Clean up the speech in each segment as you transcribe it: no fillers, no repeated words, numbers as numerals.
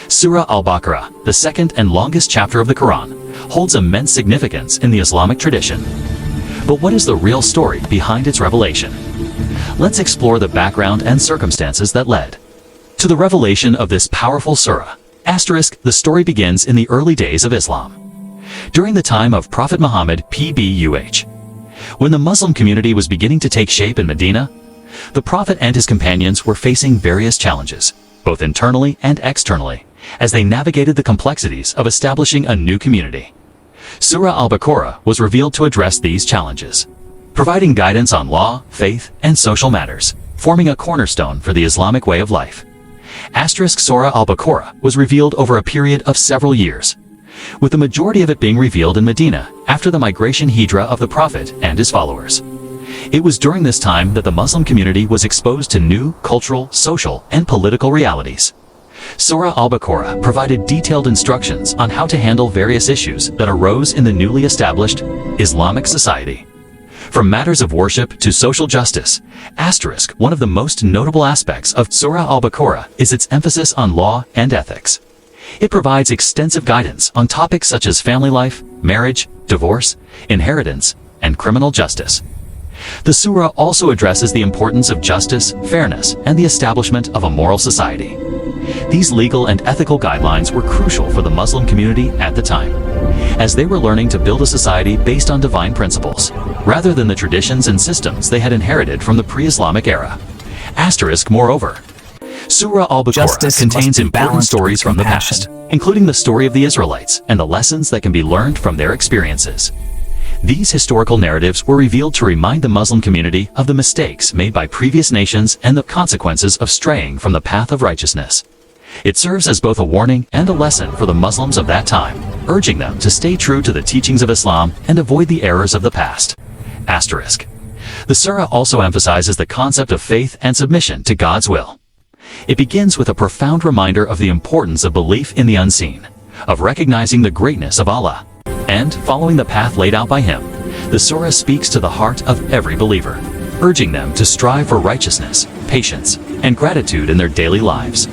Surah Al-Baqarah, the second and longest chapter of the Quran, holds immense significance in the Islamic tradition. But what is the real story behind its revelation? Let's explore the background and circumstances that led to the revelation of this powerful surah. The story begins in the early days of Islam. During the time of Prophet Muhammad PBUH, when the Muslim community was beginning to take shape in Medina, the Prophet and his companions were facing various challenges, both internally and externally, as they navigated the complexities of establishing a new community. Surah Al-Baqarah was revealed to address these challenges, providing guidance on law, faith, and social matters, forming a cornerstone for the Islamic way of life. Surah Al-Baqarah was revealed over a period of several years, with the majority of it being revealed in Medina after the migration hijrah of the Prophet and his followers. It was during this time that the Muslim community was exposed to new cultural, social, and political realities. Surah Al-Baqarah provided detailed instructions on how to handle various issues that arose in the newly established Islamic society. From matters of worship to social justice, one of the most notable aspects of Surah Al-Baqarah is its emphasis on law and ethics. It provides extensive guidance on topics such as family life, marriage, divorce, inheritance, and criminal justice. The surah also addresses the importance of justice, fairness, and the establishment of a moral society. These legal and ethical guidelines were crucial for the Muslim community at the time, as they were learning to build a society based on divine principles, rather than the traditions and systems they had inherited from the pre-Islamic era. Moreover, Surah Al-Baqarah contains important stories from the past, including the story of the Israelites and the lessons that can be learned from their experiences. These historical narratives were revealed to remind the Muslim community of the mistakes made by previous nations and the consequences of straying from the path of righteousness. It serves as both a warning and a lesson for the Muslims of that time, urging them to stay true to the teachings of Islam and avoid the errors of the past. The surah also emphasizes the concept of faith and submission to God's will. It begins with a profound reminder of the importance of belief in the unseen, of recognizing the greatness of Allah, and following the path laid out by Him. The surah speaks to the heart of every believer, urging them to strive for righteousness, patience, and gratitude in their daily lives.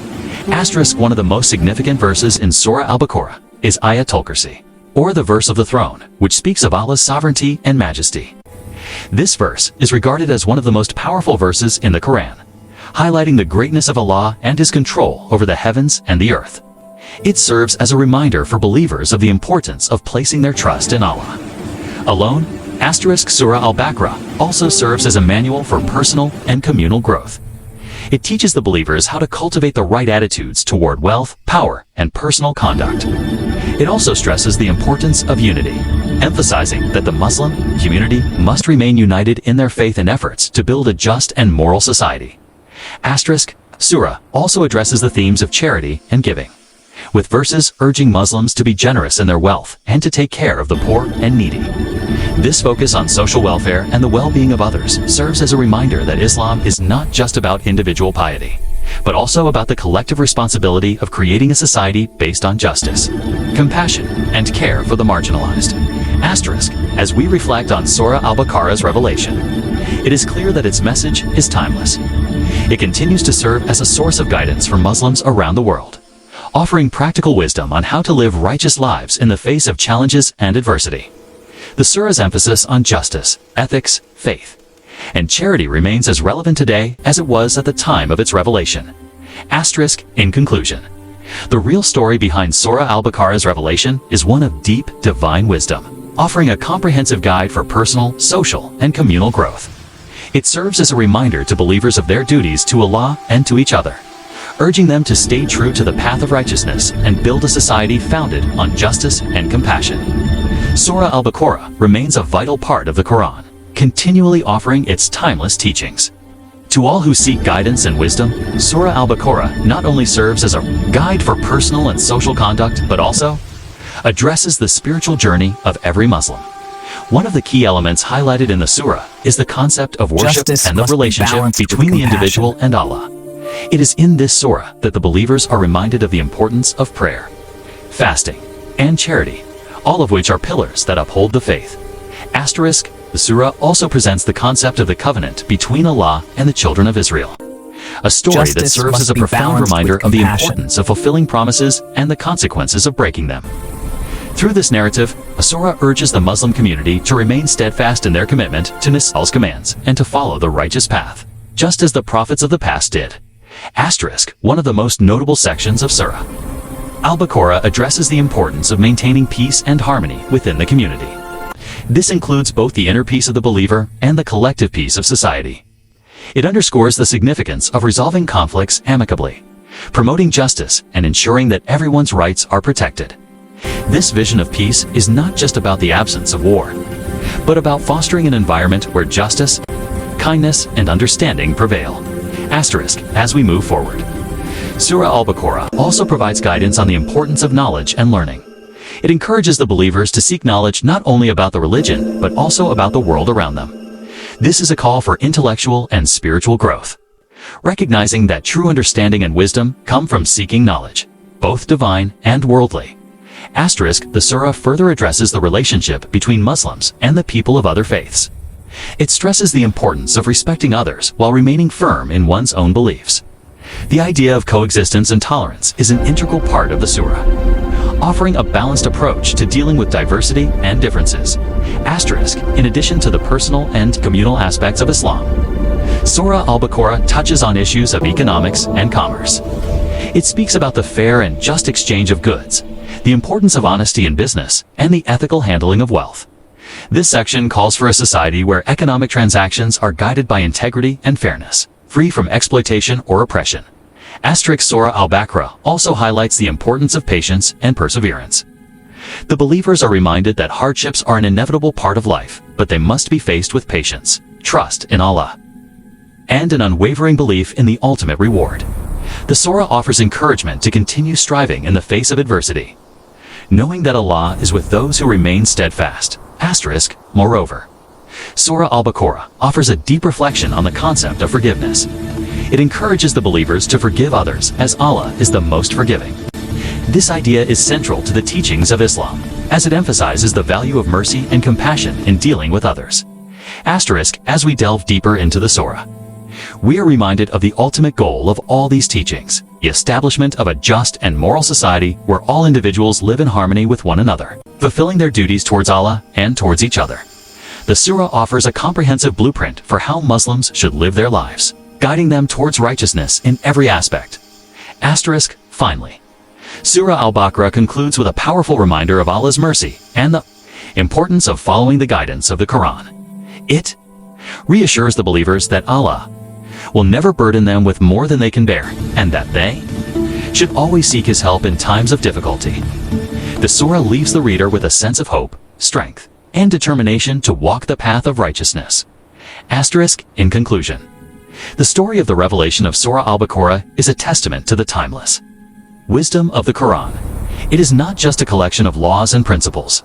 One of the most significant verses in Surah Al-Baqarah is Ayatul Kursi, or the verse of the throne, which speaks of Allah's sovereignty and majesty. This verse is regarded as one of the most powerful verses in the Quran, highlighting the greatness of Allah and His control over the heavens and the earth. It serves as a reminder for believers of the importance of placing their trust in Allah alone. Surah Al-Baqarah also serves as a manual for personal and communal growth. It teaches the believers how to cultivate the right attitudes toward wealth, power, and personal conduct. It also stresses the importance of unity, emphasizing that the Muslim community must remain united in their faith and efforts to build a just and moral society. Surah also addresses the themes of charity and giving, with verses urging Muslims to be generous in their wealth and to take care of the poor and needy. This focus on social welfare and the well-being of others serves as a reminder that Islam is not just about individual piety, but also about the collective responsibility of creating a society based on justice, compassion, and care for the marginalized. As we reflect on Surah Al-Baqarah's revelation, it is clear that its message is timeless. It continues to serve as a source of guidance for Muslims around the world, offering practical wisdom on how to live righteous lives in the face of challenges and adversity. The surah's emphasis on justice, ethics, faith, and charity remains as relevant today as it was at the time of its revelation. In conclusion, the real story behind Surah Al-Baqarah's revelation is one of deep divine wisdom, offering a comprehensive guide for personal, social, and communal growth. It serves as a reminder to believers of their duties to Allah and to each other, urging them to stay true to the path of righteousness and build a society founded on justice and compassion. Surah Al-Baqarah remains a vital part of the Quran, continually offering its timeless teachings. To all who seek guidance and wisdom, Surah Al-Baqarah not only serves as a guide for personal and social conduct, but also addresses the spiritual journey of every Muslim. One of the key elements highlighted in the surah is the concept of worship and the relationship between the individual and Allah. It is in this surah that the believers are reminded of the importance of prayer, fasting, and charity, all of which are pillars that uphold the faith. The surah also presents the concept of the covenant between Allah and the children of Israel, a story that Justice serves as a must be profound balanced reminder with of the compassion. importance of fulfilling promises and the consequences of breaking them. Through this narrative, Surah urges the Muslim community to remain steadfast in their commitment to Allah's commands and to follow the righteous path, just as the prophets of the past did. Asterisk, one of the most notable sections of Surah Al-Baqarah addresses the importance of maintaining peace and harmony within the community. This includes both the inner peace of the believer and the collective peace of society. It underscores the significance of resolving conflicts amicably, promoting justice, and ensuring that everyone's rights are protected. This vision of peace is not just about the absence of war, but about fostering an environment where justice, kindness, and understanding prevail. Asterisk, as we move forward. Surah Al-Baqarah also provides guidance on the importance of knowledge and learning. It encourages the believers to seek knowledge not only about the religion, but also about the world around them. This is a call for intellectual and spiritual growth, recognizing that true understanding and wisdom come from seeking knowledge, both divine and worldly. Asterisk, the surah further addresses the relationship between Muslims and the people of other faiths. It stresses the importance of respecting others while remaining firm in one's own beliefs. The idea of coexistence and tolerance is an integral part of the surah, offering a balanced approach to dealing with diversity and differences. Asterisk, in addition to the personal and communal aspects of Islam, Surah Al-Baqarah touches on issues of economics and commerce. It speaks about the fair and just exchange of goods, the importance of honesty in business, and the ethical handling of wealth. This section calls for a society where economic transactions are guided by integrity and fairness, free from exploitation or oppression. Asterisk, Surah Al-Baqarah also highlights the importance of patience and perseverance. The believers are reminded that hardships are an inevitable part of life, but they must be faced with patience, trust in Allah, and an unwavering belief in the ultimate reward. The surah offers encouragement to continue striving in the face of adversity, knowing that Allah is with those who remain steadfast. Asterisk, moreover, Surah Al-Baqarah offers a deep reflection on the concept of forgiveness. It encourages the believers to forgive others as Allah is the most forgiving. This idea is central to the teachings of Islam, as it emphasizes the value of mercy and compassion in dealing with others. Asterisk, as we delve deeper into the surah, we are reminded of the ultimate goal of all these teachings, the establishment of a just and moral society where all individuals live in harmony with one another, fulfilling their duties towards Allah and towards each other. The surah offers a comprehensive blueprint for how Muslims should live their lives, guiding them towards righteousness in every aspect. Asterisk, finally, Surah Al-Baqarah concludes with a powerful reminder of Allah's mercy and the importance of following the guidance of the Quran. It reassures the believers that Allah will never burden them with more than they can bear, and that they should always seek His help in times of difficulty. The surah leaves the reader with a sense of hope, strength, and determination to walk the path of righteousness. Asterisk, in conclusion, the story of the revelation of Surah Al-Baqarah is a testament to the timeless wisdom of the Quran. It is not just a collection of laws and principles,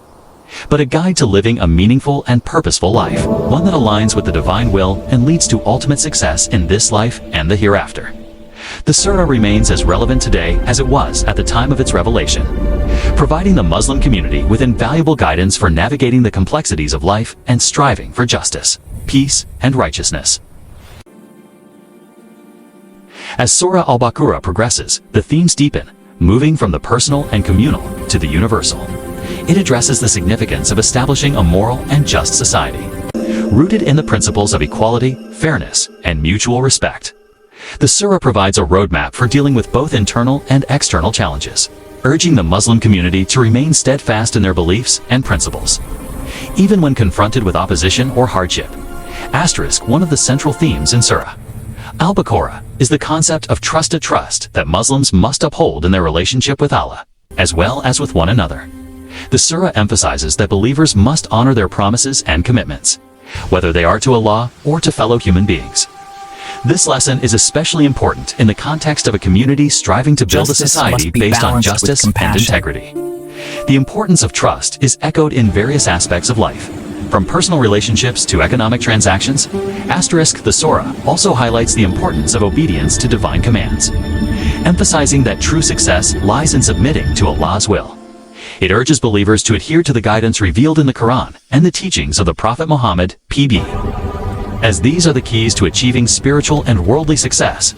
but a guide to living a meaningful and purposeful life, one that aligns with the divine will and leads to ultimate success in this life and the hereafter. The surah remains as relevant today as it was at the time of its revelation, providing the Muslim community with invaluable guidance for navigating the complexities of life and striving for justice, peace, and righteousness. As Surah Al-Baqarah progresses, the themes deepen, moving from the personal and communal to the universal. It addresses the significance of establishing a moral and just society, rooted in the principles of equality, fairness, and mutual respect. The surah provides a roadmap for dealing with both internal and external challenges, urging the Muslim community to remain steadfast in their beliefs and principles, even when confronted with opposition or hardship. Asterisk, one of the central themes in Surah Al-Baqarah is the concept of trusted trust that Muslims must uphold in their relationship with Allah, as well as with one another. The surah emphasizes that believers must honor their promises and commitments, whether they are to Allah or to fellow human beings. This lesson is especially important in the context of a community striving to build a society based on justice and integrity. The importance of trust is echoed in various aspects of life, from personal relationships to economic transactions. Asterisk, the surah also highlights the importance of obedience to divine commands, emphasizing that true success lies in submitting to Allah's will. It urges believers to adhere to the guidance revealed in the Quran and the teachings of the Prophet Muhammad, PB, as these are the keys to achieving spiritual and worldly success.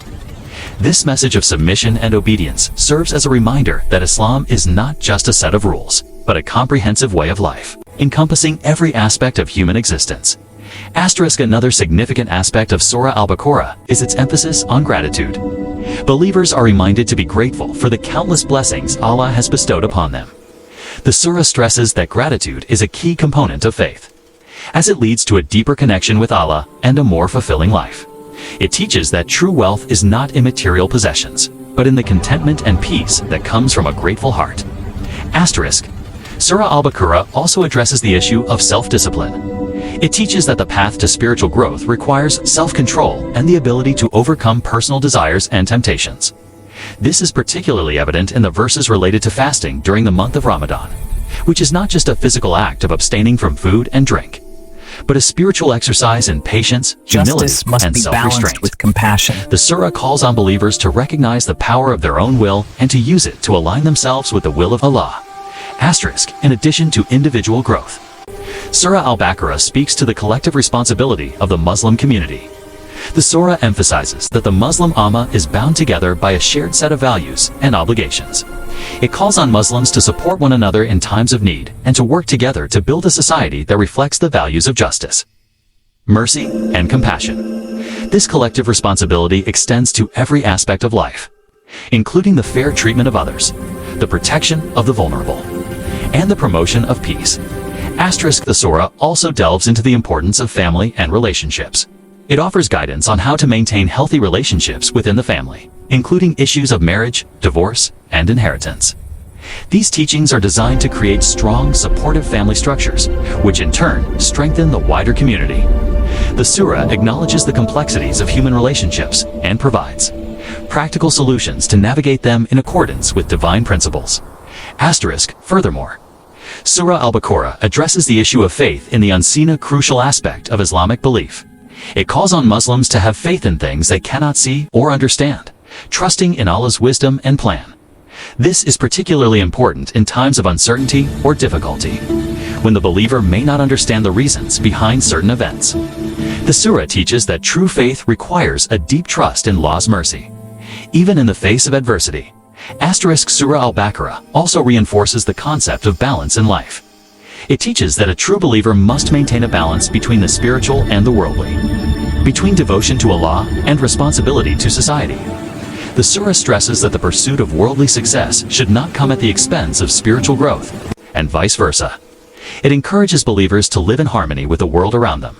This message of submission and obedience serves as a reminder that Islam is not just a set of rules, but a comprehensive way of life, encompassing every aspect of human existence. Another significant aspect of Surah Al-Baqarah is its emphasis on gratitude. Believers are reminded to be grateful for the countless blessings Allah has bestowed upon them. The surah stresses that gratitude is a key component of faith, as it leads to a deeper connection with Allah and a more fulfilling life. It teaches that true wealth is not in material possessions, but in the contentment and peace that comes from a grateful heart. Surah Al-Baqarah also addresses the issue of self-discipline. It teaches that the path to spiritual growth requires self-control and the ability to overcome personal desires and temptations. This is particularly evident in the verses related to fasting during the month of Ramadan, which is not just a physical act of abstaining from food and drink, but a spiritual exercise in patience, humility, and self-restraint. With compassion. The surah calls on believers to recognize the power of their own will and to use it to align themselves with the will of Allah. In addition to individual growth, Surah Al-Baqarah speaks to the collective responsibility of the Muslim community. The surah emphasizes that the Muslim Ummah is bound together by a shared set of values and obligations. It calls on Muslims to support one another in times of need and to work together to build a society that reflects the values of justice, mercy, and compassion. This collective responsibility extends to every aspect of life, including the fair treatment of others, the protection of the vulnerable, and the promotion of peace. The surah also delves into the importance of family and relationships. It offers guidance on how to maintain healthy relationships within the family, including issues of marriage, divorce, and inheritance. These teachings are designed to create strong, supportive family structures, which in turn strengthen the wider community. The surah acknowledges the complexities of human relationships and provides practical solutions to navigate them in accordance with divine principles. Furthermore, Surah Al-Baqarah addresses the issue of faith in the unseen, a crucial aspect of Islamic belief. It calls on Muslims to have faith in things they cannot see or understand, trusting in Allah's wisdom and plan. This is particularly important in times of uncertainty or difficulty, when the believer may not understand the reasons behind certain events. The surah teaches that true faith requires a deep trust in Allah's mercy, even in the face of adversity. Surah Al-Baqarah also reinforces the concept of balance in life. It teaches that a true believer must maintain a balance between the spiritual and the worldly, between devotion to Allah and responsibility to society. The surah stresses that the pursuit of worldly success should not come at the expense of spiritual growth, and vice versa. It encourages believers to live in harmony with the world around them.